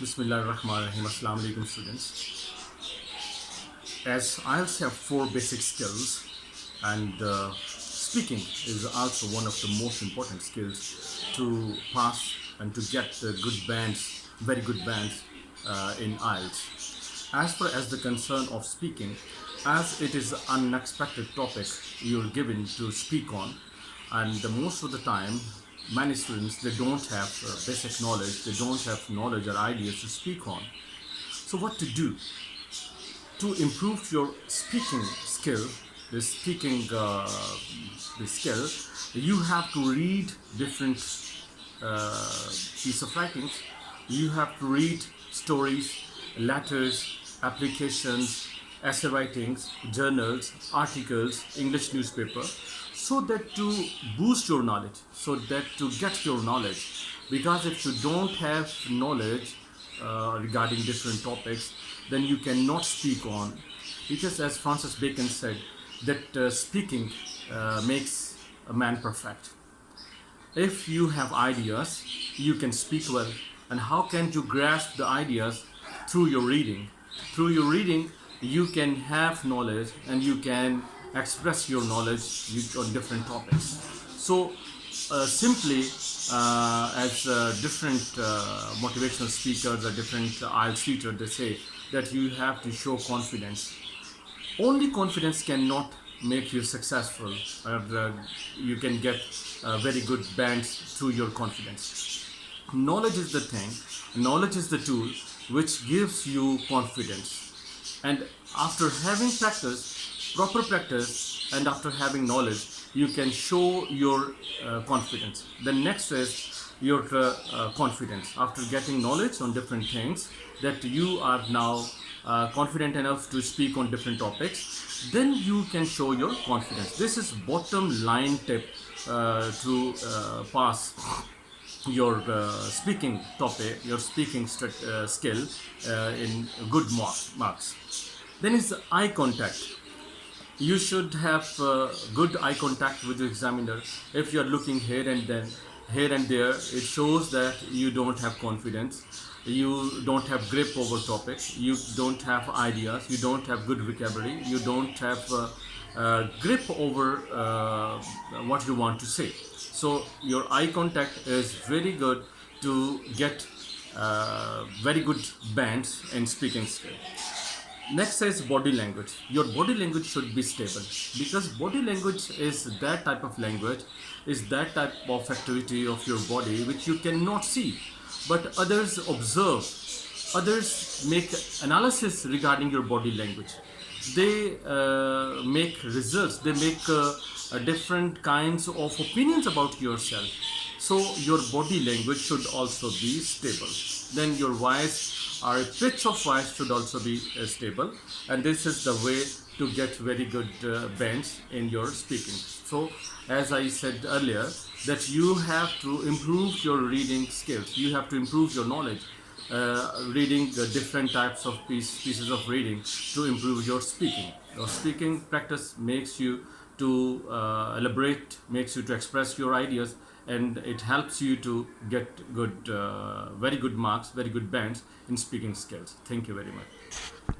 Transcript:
Bismillahirrahmanirrahim. Assalamu alaikum, students. As IELTS have four basic skills, and speaking is also one of the most important skills to pass and to get good bands, very good bands in IELTS. As far as the concern of speaking, as it is an unexpected topic you're given to speak on, and most of the time many students, they don't have basic knowledge, they don't have knowledge or ideas to speak on. So what to do to improve your speaking skill, the speaking the skill? You have to read different piece of writings. You have to read stories, letters, applications, essay writings, journals, articles, English newspaper, so that to boost your knowledge, so that to get your knowledge. Because if you don't have knowledge regarding different topics, then you cannot speak on. Because as Francis Bacon said, that speaking makes a man perfect. If you have ideas, you can speak well. And how can you grasp the ideas? Through your reading. Through your reading, you can have knowledge and you can express your knowledge on different topics. So simply as different motivational speakers or different IELTS teachers, they say that you have to show confidence. Only confidence cannot make you successful. You can get very good bands through your confidence. Knowledge is the thing, knowledge is the tool which gives you confidence. And after having practice, proper practice, and after having knowledge, you can show your confidence. The next is your confidence. After getting knowledge on different things, that you are now confident enough to speak on different topics, then you can show your confidence. This is bottom line tip to pass your speaking topic, your speaking skill in good marks. Then is eye contact. You should have good eye contact with the examiner. If you are looking here and there, it shows that you don't have confidence, you don't have grip over topics, you don't have ideas, you don't have good vocabulary, you don't have grip over what you want to say. So your eye contact is very good to get very good bands in speaking skill. Next is body language. Your body language should be stable, because body language is that type of language, is that type of activity of your body which you cannot see, but others observe, others make analysis regarding your body language. They make results, they make different kinds of opinions about yourself. So your body language should also be stable. Then your voice or pitch of voice should also be stable, and this is the way to get very good bends in your speaking. So as I said earlier, that you have to improve your reading skills, you have to improve your knowledge, reading the different types of pieces of reading to improve your speaking. Your speaking practice makes you to elaborate, makes you to express your ideas, and it helps you to get good, very good marks, very good bands in speaking skills. Thank you very much.